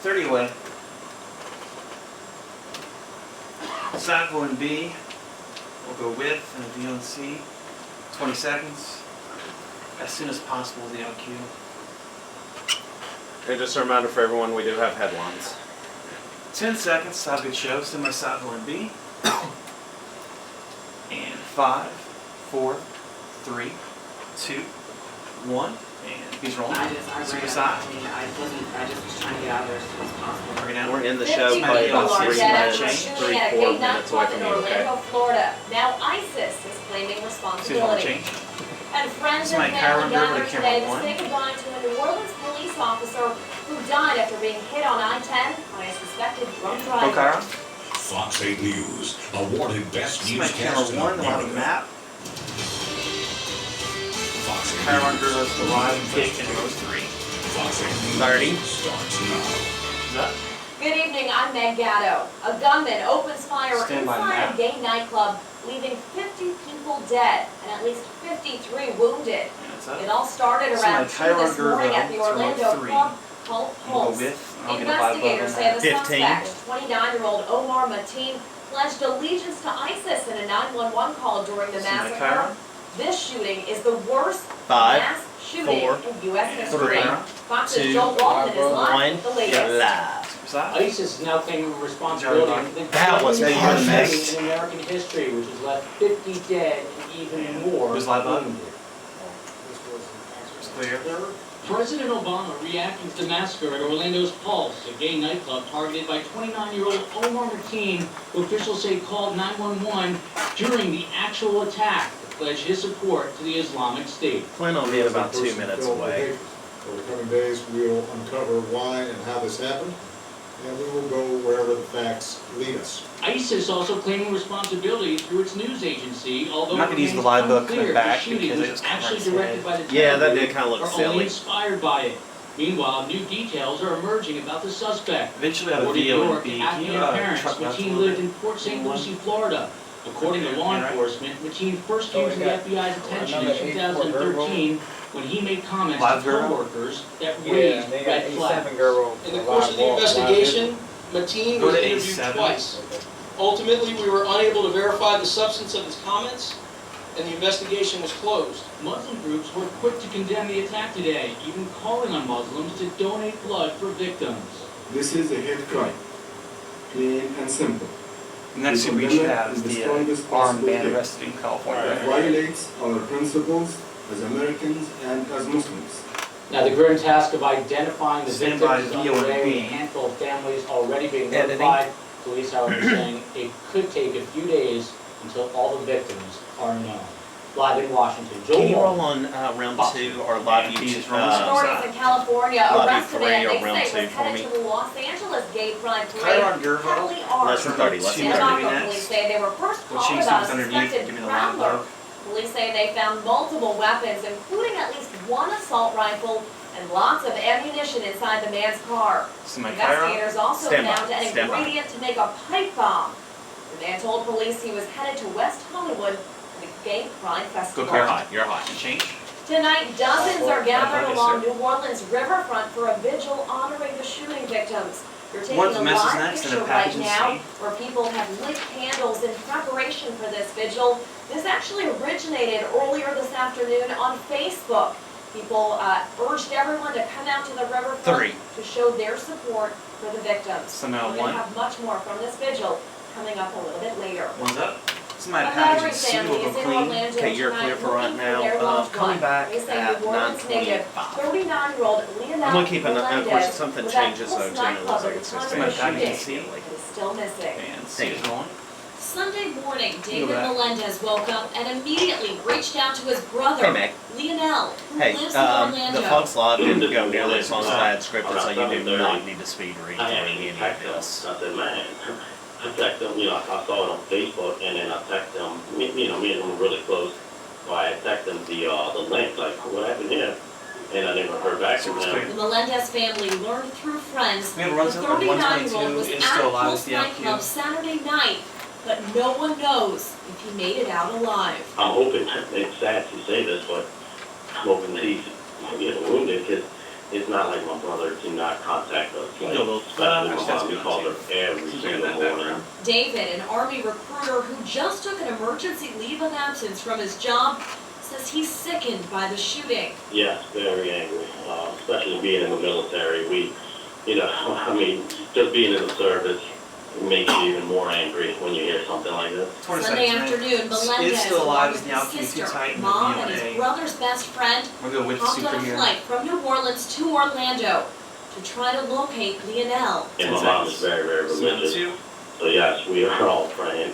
30 away. Sacco and B. We'll go with and a V on C. 20 seconds. As soon as possible, the LQ. Okay, just a reminder for everyone, we do have headlines. 10 seconds, have a good show. Send my Sacco and B. And 5, 4, 3, 2, 1. And B's rolling. I just was trying to get out of there as soon as possible. Right now. We're in the 50 show probably people about are 3 dead minutes, after a shooting at a 3-4 gay minutes away nightclub from in you, okay? Orlando, Florida. Now ISIS is claiming See if I'll responsibility. change. And friends and My Chiron family River gathered to today camera to one. say goodbye to a New Orleans police officer who died after being hit on I-10 by a suspected drunk Go, driver. Chiron. Fox 8 News, awarded Best See my camera Newscast in 1, the one on the America. map. Fox 8 Chiron News, River to ride, kick, and row 3. Fox 8 News 30. starts now. Is that? Good evening, I'm Meg Gatto. A gunman opens fire Stand by inside map. a gay nightclub, leaving 50 people dead and at least 53 wounded. That's up. It all started So around my 2 Chiron this morning at the Gurvo, Orlando 3. club called I'll go Pulse. with, and I'll get a vibe Investigators on say that. the 15. suspect, 29-year-old Omar Mateen, pledged allegiance to ISIS in a 911 call during the See my massacre. Chiron? This shooting is the worst 5, mass shooting 4, in U.S. history. 3, Fox's 2, Joel Walton is 1, live with the latest. you're live. Superside. ISIS is now claiming responsibility for the That was deadliest perfect. shooting in American history, which has left 50 dead and even more Who's live on? wounded. It's clear. President Obama reacting to the massacre at Orlando's Pulse, a gay nightclub targeted by 29-year-old Omar Mateen, who officials say called 911 during the actual attack to pledge his support to the Islamic State. Plan on being about 2 minutes away. Over the coming days, we will uncover why and how this happened, and we will go wherever the facts lead us. ISIS also claiming responsibility through its news agency, although I'm not it gonna use the remains live book unclear in the if back shooting because it was was actually covering directed its by the Yeah, that terror did group kind of look or only silly. inspired by it. Meanwhile, new details are emerging about the suspect. Eventually I have a Born in VO New and York, B. Can Afghan you parents, truck that Mateen a lived little in Port St. Lucie, Florida. According to law enforcement, Mateen first came to the FBI's attention in 2013 when he made comments Live to girl? coworkers that raised red flags. In the course of the investigation, Mateen Go was to interviewed A7. twice. Ultimately, we were unable to verify the substance of his comments, and the investigation was closed. Muslim groups were quick to condemn the attack today, even calling on Muslims to donate blood for victims. This is a hate crime, plain and simple. The next thing we should have is the armed man arrested in California. It violates our principles as Americans and as Muslims. Now, the grim task of identifying the Stand victims by is VO and underway, B. with a handful of families already being Editing. notified. Police, however, saying it could take a few days until all the victims are known. Live in Washington, Joel Can you roll Walton. on round 2 or live Yeah, YouTube? he's rolling. Authorities in California Love you, arrested a man three, they or round say was two for headed me. to the Los Angeles gay pride Chiron parade, Gurvo. heavily armed. Less than 30, less than Santa 30. Monica police say they were first We'll called change about a things underneath. suspected Give me the live prowler. book. Police say they found multiple weapons, including at least one assault rifle and lots of ammunition inside the man's car. See my Chiron? Investigators also Stand by, found an stand by. ingredient to make a pipe bomb. The man told police he was headed to West Hollywood for the Gay Pride Go Festival. Chiron. You're hot. Change. Tonight, dozens are gathered Yes, along sir. New Orleans riverfront for a vigil honoring the shooting victims. You're taking One's a message live next and a picture right package in now C. where people have lit candles in preparation for this vigil. This actually originated earlier this afternoon on Facebook. People urged everyone to come out to the riverfront 3. to show their support for the victims. Somehow We're going 1. to have much more from this vigil coming up a little bit later. One's up. This is my A package veteran in C. family We'll is go in clean. Orlando Okay, you're tonight clear for right looking now. their loved Coming one. back They say at New Orleans native 9:25. 39-year-old Leonel I'm gonna keep an, of course, Melendez if something was at changes, Pulse though, Jenna nightclub looks like at it's the just time my of the package in shooting, C. but is still missing. And C is going. Sunday morning, David back. Melendez woke up and immediately reached out to his brother, Hey, Meg. Leonel, who Hey, lives in Orlando. the Fox Live didn't go nearly as long as I had scripted, so you do not need to speed read I through haven't any even of texted him. I this. said, man, I texted him, I saw it on Facebook, and then I texted him, me and him were really close, so I texted him the link, like, what happened here? And I never heard back from him. The Melendez family learned through friends We have the runs up at 39-year-old 122 was is at still alive Pulse with the LQ. nightclub Saturday night, but no one knows if he made it out alive. I'm hoping, it's sad to say this, but I'm hoping that he's getting wounded, because it's not like my brother to not contact us, like, You'll go, especially my that's mom, we good call too. her every Since we got single that morning. background. David, an Army recruiter who just took an emergency leave of absence from his job, says he's sickened by the shooting. Yes, very angry, especially being in the military. We, you know, I mean, just being in the service makes you even more angry when you hear something like this. 20 Sunday seconds, man. afternoon, Melendez, Is still along alive, with is now his too sister, tight in the mom, and his DNA. brother's best friend, We're going with the hopped on a superhero. flight from New Orleans to Orlando to try to locate Lionel. And my mom is very, very Smell religious. two. So yes, we are all praying,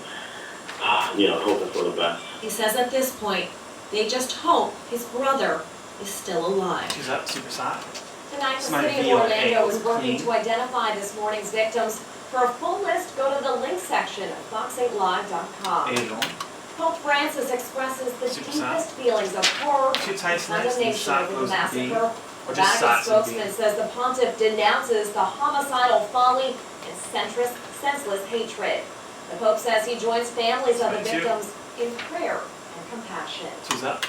you know, hoping for the best. He says at this point, they just hope his brother is still alive. She's up, super side. Tonight, the Somebody city of VOA Orlando is was working clean. to identify this morning's victims. For a full list, go to the link section of fox8live.com. Angel. Pope Francis expresses the Super deepest feelings of horror Two and tight snacks and condemnation sock over the goes to B. massacre. Or The just Vatican socks and B. spokesman says the pontiff denounces the homicidal folly and senseless hatred. The Pope says he joins families of the Two. victims in prayer and compassion. Two's up.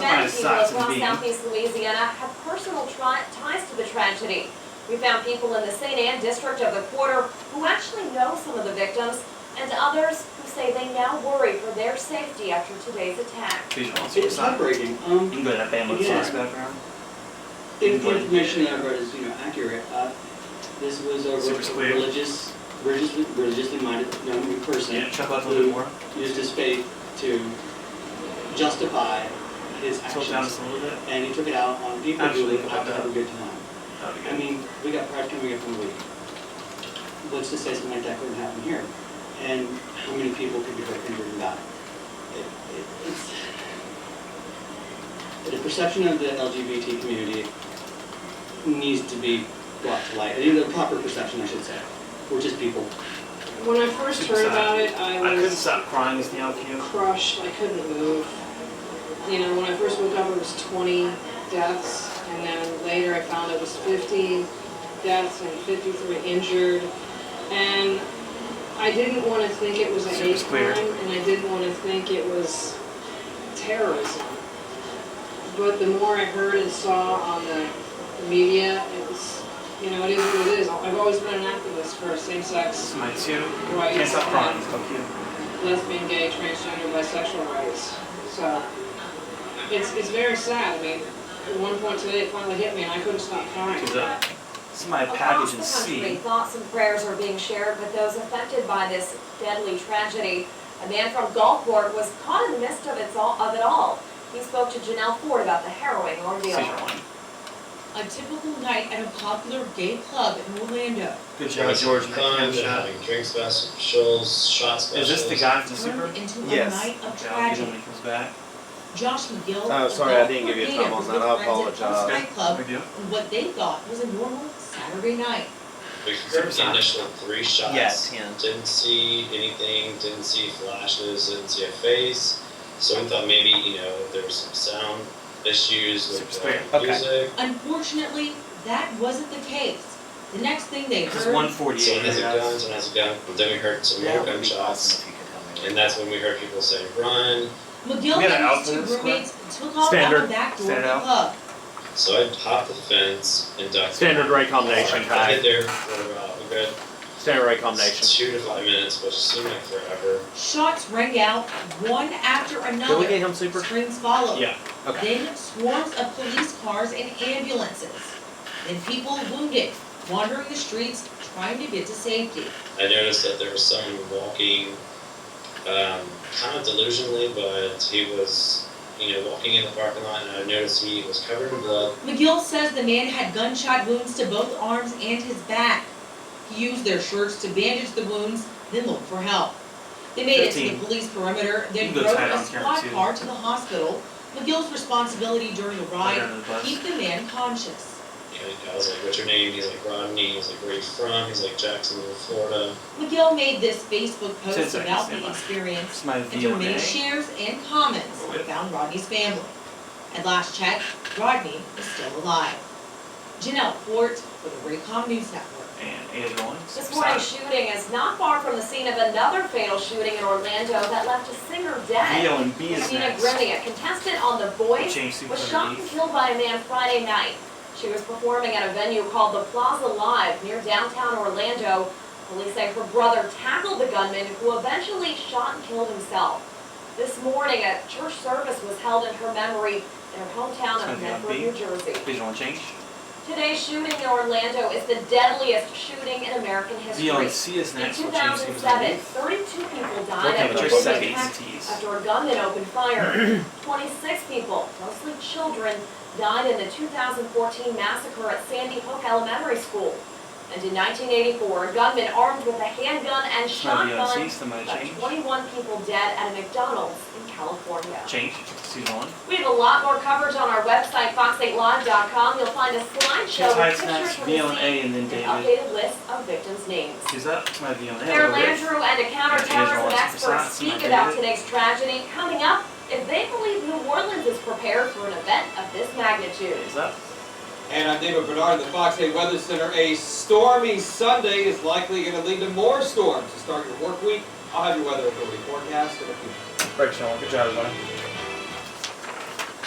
Many Somebody's people socks and across B. southeast Louisiana have personal ties to the tragedy. We found people in the St. Anne district of the Quarter who actually know some of the victims, and others who say they now worry for their safety after today's attack. Visual on super It's side. heartbreaking. You can go to that bamboo Yeah. sauce background. If the information that I've read is, accurate, this was a Super clear. religiously minded young person Yeah, chuckle out a little bit more. used his faith to justify his Tilt down actions, just a little bit. and he took it out on people Actually, who have to have a good time. That'd be I good. mean, we got pride coming up in a week. Let's just say something like that couldn't happen here. And how many people could be hurt, injured, and die? The perception of the LGBT community needs to be brought to light. The proper perception, I should say. We're just people. When I first Super heard sad. about it, I couldn't was stop crying as the LQ. crushed. I couldn't move. You know, when I first woke up, it was 20 deaths, and then later I found it was 50 deaths and 53 injured. And I didn't want to think it was a hate Super's clear. crime, and I didn't want to think it was terrorism. But the more I heard and saw on the media, it was, it is what it is. I've always been an activist for same-sex This is my two. rights. Can't stop crying. and It's LQ. lesbian, gay, transgender, bisexual rights. So it's very sad. I mean, at one point today it finally hit me and I couldn't stop crying. Two's up. This is my Across package in the country, C. thoughts and prayers are being shared with those affected by this deadly tragedy. A man from Gulfport was caught in the midst of it all. He spoke to Janelle Ford about the harrowing ordeal. Seizure one. A typical night at a popular gay club in Orlando. Good job, George. Fun shot. Drink specials, shot specials. Is this the guy from Super? Turned into a Yes. night of Okay, I'll get him tragedy. when he comes back. Josh McGill, Oh, a sorry, I didn't give you a Gulfport time native, on was that. with I friends at Pulse apologize. nightclub Big deal. on what they thought was a normal Saturday night. We heard the initial 3 shots. Yeah, 10. Didn't see anything, didn't see flashes, didn't see a face. So we thought maybe, there was some sound issues with Super the clear. music. Unfortunately, that wasn't the case. The next thing they This is heard, 148. Someone has a guys. gun, someone has a gun. Then we heard some more That would be gunshots. awesome if you could tell me. And that's when we heard people say, run. McGill We got an and his two outfit, roommates took off out Standard. the back door of Stand the out. club. So I hopped the fence and ducked. Standard rate combination I tag. hid there for about a good Standard rate combination. 2 to 5 minutes, which seemed like forever. Shots rang out, one after Did we another. get him super? Strings followed. Yeah. Okay. Then swarms of police cars and ambulances. Then people wounded, wandering the streets, trying to get to safety. I noticed that there was someone walking, kind of delusionally, but he was, walking in the parking lot, and I noticed he was covered in blood. McGill says the man had gunshot wounds to both arms and his back. He used their shirts to bandage the wounds, then looked for help. They made it to 15. the police perimeter, then You can go drove tight a on camera, squad too. car to the hospital. McGill's responsibility during the Right ride, under the bus. keep the man conscious. I was like, what's your name? He's like, Rodney. He's like, where are you from? He's like, Jacksonville, Florida. McGill made this Facebook post 10 seconds, about stand the by. experience, This is my and through many V1A. shares and comments, Go with. found Rodney's family. At last check, Rodney is still alive. Janelle Fort for the Raycom News Network. And Ada going. This Super morning's side. shooting is not far from the scene of another fatal shooting in Orlando that left a singer dead. Leo and B is Christina next. Grimmie, a contestant on The Voice, Change super was shot and underneath. killed by a man Friday night. She was performing at a venue called the Plaza Live near downtown Orlando. Police say her brother tackled the gunman, who eventually shot and killed himself. This morning, a church service was held in her memory in her hometown of Medford, New Jersey. Visual change. Today's shooting in Orlando is the deadliest shooting in American history. Beyond C is In next. We'll change 2007, 32 people died Okay, after but a there's gunman seconds attack- to tease. after a gunman opened fire. 26 people, mostly children, died in the 2014 massacre at Sandy Hook Elementary School. And in 1984, a gunman armed with a handgun and shotgun left 21 people dead at a McDonald's in California. Change. Season 1. We have a lot more coverage on our website, fox8live.com. You'll find a slideshow with pictures from the V on A scene and then and David. updated lists of victims' names. Is that my V on A? Mayor Landrieu and a counter-terrorism Angela expert Washington, speak my about David. today's tragedy. Coming up, if they believe New Orleans is prepared for an event of this magnitude. Is that? And I'm David Bernard in the Fox 8 Weather Center. A stormy Sunday is likely going to lead to more storms to start your work week. I'll have your weather authority forecast in a few minutes. Great, Sean. Good job, everybody.